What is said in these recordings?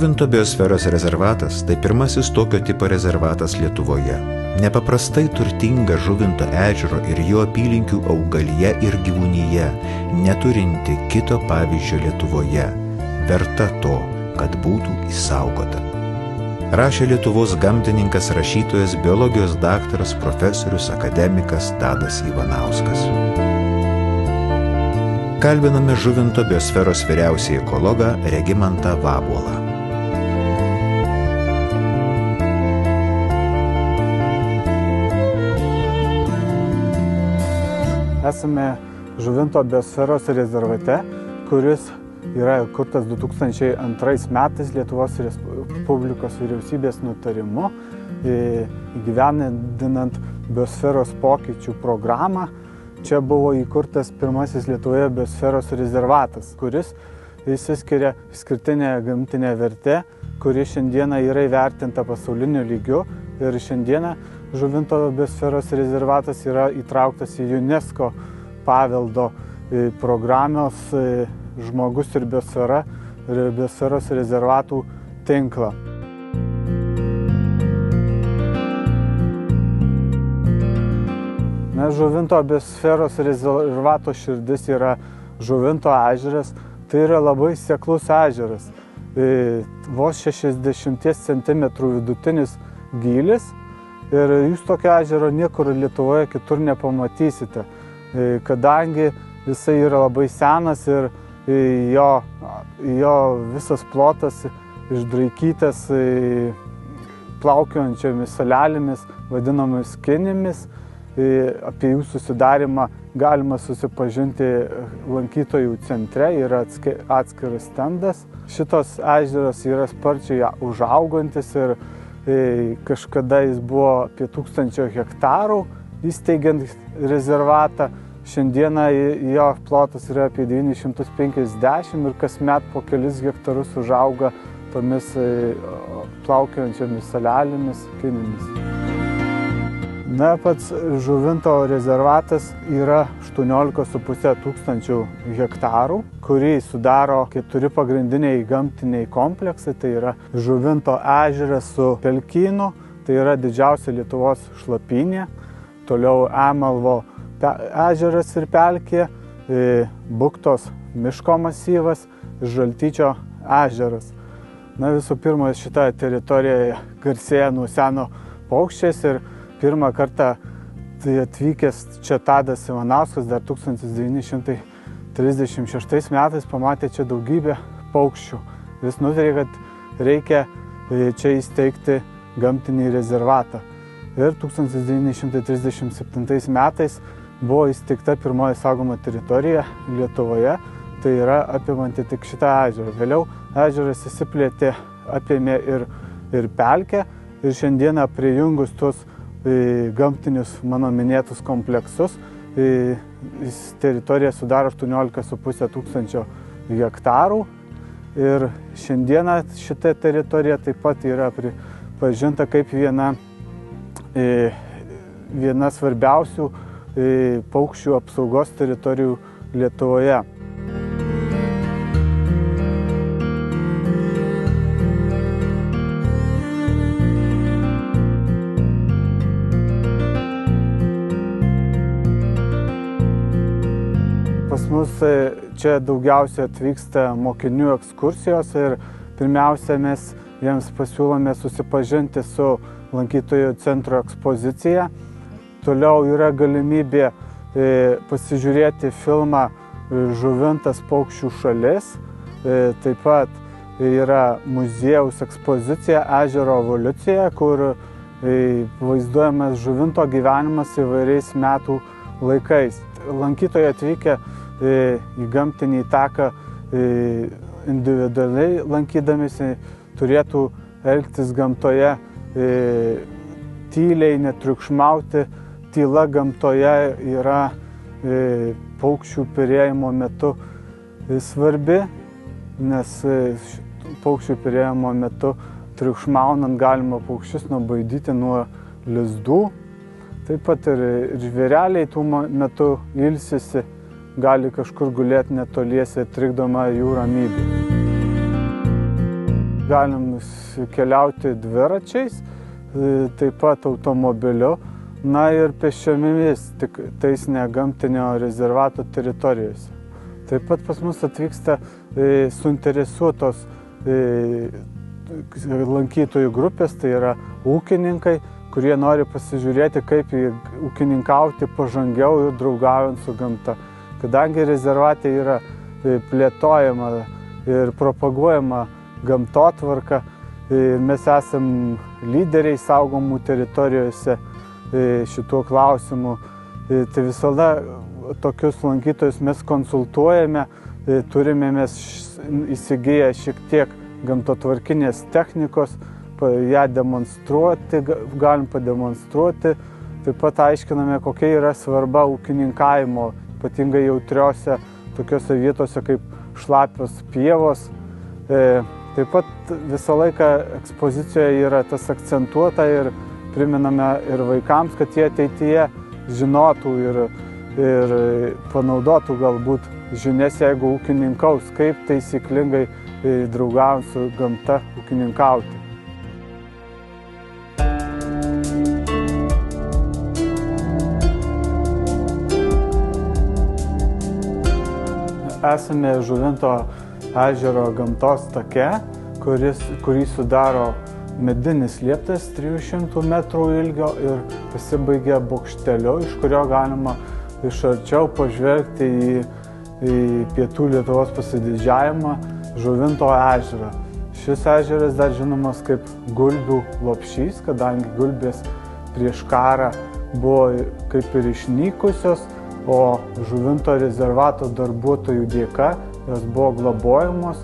Žuvinto biosferos rezervatas tai pirmasis tokio tipo rezervatas Lietuvoje. Nepaprastai turtinga Žuvinto ežero ir jo apylinkių augalija ir gyvūnyje, neturinti kito pavyzdžio Lietuvoje, verta to, kad būtų išsaugota. Rašė Lietuvos gamtininkas, rašytojas, biologijos daktaras, profesorius, akademikas Tadas Ivanauskas. Kalbiname Žuvinto biosferos vyriausiąjį ekologą Regimantą Vabuolą. Esame Žuvinto biosferos rezervate, kuris yra įkurtas 2002 metais Lietuvos Respublikos vyriausybės nutarimu, įgyvendinant biosferos pokyčių programą. Čia buvo įkurtas pirmasis Lietuvoje biosferos rezervatas, kuris išsiskiria išskirtinė gamtinė vertė, kuri šiandieną yra įvertinta pasauliniu lygiu, ir šiandieną Žuvinto biosferos rezervatas yra įtrauktas į UNESCO paveldo programos žmogus ir biosfera ir biosferos rezervatų tinklą. Žuvinto biosferos rezervato širdis yra Žuvinto ežeras. Tai yra labai seklus ežeras. Vos 60 cm vidutinis gylis. Ir jūs tokio ežero niekur Lietuvoje kitur nepamatysite, kadangi jisai yra labai senas ir jo visas plotas išdraikytas plaukiojančiomis salelėmis, vadinamomis skinimis. Apie jų susidarimą galima susipažinti lankytojų centre, yra atskiras stendas. Šitos ežeras yra sparčiai užaugantis ir kažkada jis buvo apie 1000 hektarų, įsteigiant rezervatą. Šiandieną jo plotas yra apie 950 ir kasmet po kelis hektarus užauga tomis plaukiojančiomis salelėmis, skinimis. Pats Žuvinto rezervatas yra 18,5 tūkstančių hektarų, kurį sudaro 4 pagrindiniai gamtiniai kompleksai. Tai yra Žuvinto ežeras su pelkynu, tai yra didžiausia Lietuvos šlapynė, toliau Emalvo ežeras ir pelkė, Buktos miško masyvas, Žaltyčio ežeras. Visų pirma, šita teritorija garsėja nuo seno paukščiais ir pirmą kartą atvykęs čia Tadas Ivanauskas dar 1936 metais pamatė čia daugybę paukščių. Jis nutarė, kad reikia čia įsteigti gamtinį rezervatą. Ir 1937 metais buvo įsteigta pirmoji saugoma teritorija Lietuvoje, tai yra apimanti tik šitą ežerą. Vėliau ežeras įsiplėtė, apėmė ir pelkę, ir šiandieną prijungus tuos gamtinius mano minėtus kompleksus, teritorija sudaro 18,5 tūkstančio hektarų. Ir šiandieną šita teritorija taip pat yra pripažinta kaip viena svarbiausių paukščių apsaugos teritorijų Lietuvoje. Pas mus čia daugiausia atvyksta mokinių ekskursijos ir pirmiausia mes jiems pasiūlome susipažinti su lankytojų centro ekspozicija. Toliau yra galimybė pasižiūrėti filmą Žuvintas paukščių šalis. Taip pat yra muziejaus ekspozicija Ežero evoliucija, kur vaizduojamas Žuvinto gyvenimas įvairiais metų laikais. Lankytojai atvykę į gamtinį taką individualiai lankydamėsi turėtų elgtis gamtoje tyliai, netriukšmauti. Tyla gamtoje yra paukščių perėjimo metu svarbi, nes paukščių perėjimo metu triukšmaunant galima paukščius nubaidyti nuo lizdų. Taip pat ir žvėreliai tų metu ilsisi, gali kažkur gulėti netoliese, trikdoma jų ramybė. galim keliauti dviračiais, taip pat automobiliu, na ir pėsčiomis, tik tais ne gamtinio rezervato teritorijose. Taip pat pas mus atvyksta suinteresuotos lankytojų grupės, tai yra ūkininkai, kurie nori pasižiūrėti, kaip ūkininkauti pažangiau ir draugaujant su gamta. Kadangi rezervate yra plėtojama ir propaguojama gamtotvarka, mes esam lyderiai saugomų teritorijose šituo klausimu. Tai visada tokius lankytojus mes konsultuojame, turime mes įsigiję šiek tiek gamtotvarkinės technikos, ją demonstruoti, galim pademonstruoti. Taip pat aiškiname, kokia yra svarba ūkininkavimo, ypatingai jautriose tokiose vietose kaip šlapios pievos. Taip pat visą laiką ekspozicijoje yra tas akcentuota ir priminame ir vaikams, kad jie ateityje žinotų ir panaudotų galbūt žinias, jeigu ūkininkaus, kaip taisyklingai draugaujant su gamta ūkininkauti. Esame Žuvinto ežero gamtos take, kurį sudaro medinis lieptas 300 metrų ilgio ir pasibaigia bokšteliu, iš kurio galima iš arčiau pažvelgti į pietų Lietuvos pasididžiavimą Žuvinto ežerą. Šis ežeras dar žinomas kaip gulbių lopšys, kadangi gulbės prieš karą buvo kaip ir išnykusios, o Žuvinto rezervato darbuotojų dėka jos buvo globojamos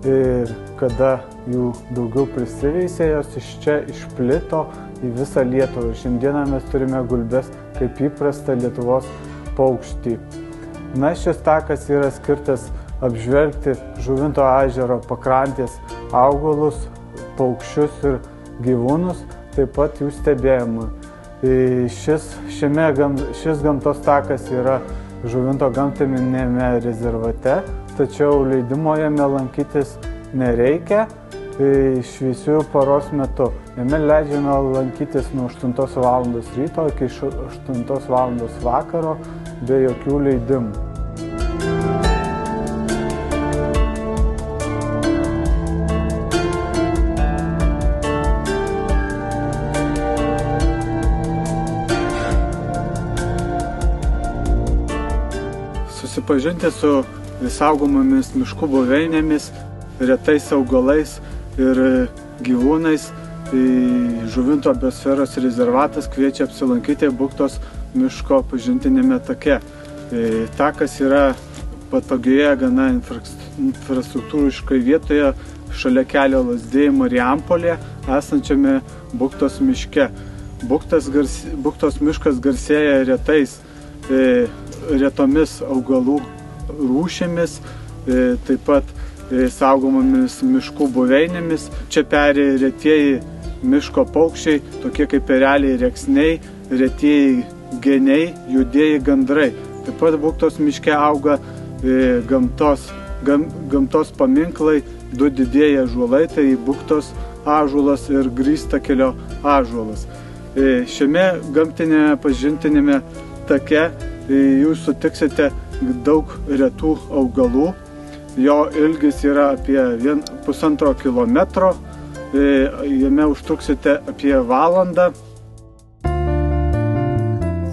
ir kada jų daugiau prisiveisė, jos iš čia išplito į visą Lietuvą. Šiandieną mes turime gulbes kaip įprasta Lietuvos paukštį. Na, šis takas yra skirtas apžvelgti Žuvinto ežero pakrantės augalus, paukščius ir gyvūnus, taip pat jų stebėjimui. Šis gamtos takas yra Žuvinto gamtiniame rezervate, tačiau leidimo jame lankytis nereikia šviesiųjų paros metu. Jame leidžiame lankytis nuo 8 val. Ryto iki 8 val. Vakaro be jokių leidimų. Susipažinti su saugomomis miškų buveinėmis, retais augalais ir gyvūnais Žuvinto biosferos rezervatas kviečia apsilankyti Buktos miško pažintinėme take. Takas yra patogioje gana infrastruktūriškai vietoje šalia kelio Lazdijai Marijampolė esančiame Buktos miške. Buktos miškas garsėja retomis augalų rūšimis, taip pat saugomomis miškų buveinėmis. Čia peri retieji miško paukščiai, tokie kaip ereliai rėksniai, retieji geniai, juodieji gandrai. Taip pat Buktos miške auga gamtos paminklai, du didieji ąžuolai, tai Buktos ąžuolas ir Grįstakelio ąžuolas. Šiame gamtinėme pažintinėme take jūs sutiksite daug retų augalų. Jo ilgis yra apie 1,5 kilometro, jame užtruksite apie valandą.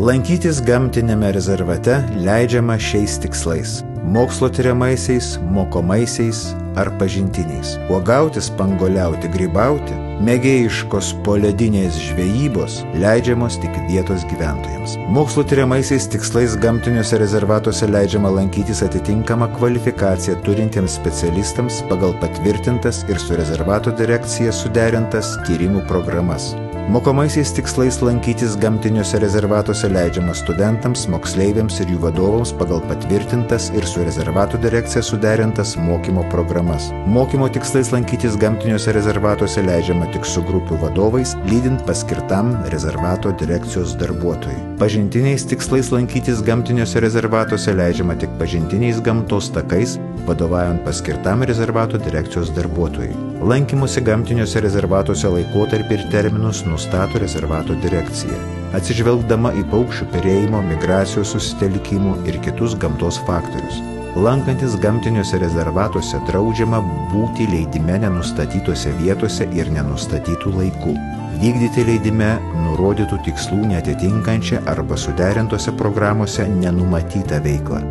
Lankytis gamtinėme rezervate leidžiama šiais tikslais: mokslo tiriamaisiais, mokomaisiais ar pažintiniais. Uogauti, spanguoliauti, grybauti, mėgėjiškos poledinės žvejybos leidžiamos tik vietos gyventojams. Mokslo tiriamaisiais tikslais gamtiniuose rezervatuose leidžiama lankytis atitinkamą kvalifikaciją turintiems specialistams pagal patvirtintas ir su rezervato direkcija suderintas tyrimų programas. Mokomaisiais tikslais lankytis gamtiniuose rezervatuose leidžiama studentams, moksleiviams ir jų vadovams pagal patvirtintas ir su rezervato direkcija suderintas mokymo programas. Mokymo tikslais lankytis gamtiniuose rezervatuose leidžiama tik su grupių vadovais, lydint paskirtam rezervato direkcijos darbuotojui. Pažintiniais tikslais lankytis gamtiniuose rezervatuose leidžiama tik pažintiniais gamtos takais, vadovaujant paskirtam rezervato direkcijos darbuotojui. Lankymosi gamtiniuose rezervatuose laikotarpį ir terminus nustato rezervato direkcija, atsižvelgdama į paukščių perėjimo, migracijos susitelkimų ir kitus gamtos faktorius. Lankantis gamtiniuose rezervatuose draudžiama būti leidime nenustatytose vietose ir nenustatytų laikų. Vykdyti leidime nurodytų tikslų neatitinkančią arba suderintose programuose nenumatytą veiklą.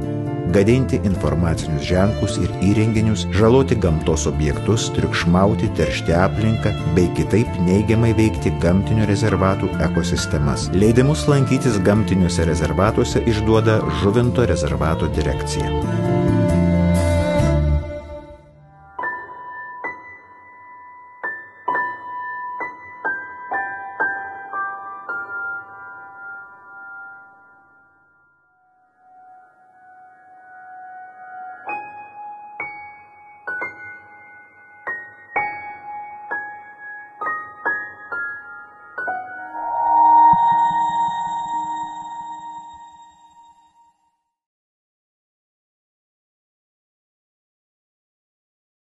Gadinti informacinius ženklus ir įrenginius, žaloti gamtos objektus, triukšmauti, teršti aplinką bei kitaip neigiamai veikti gamtinių rezervatų ekosistemas. Leidimus lankytis gamtiniuose rezervatuose išduoda Žuvinto rezervato direkcija.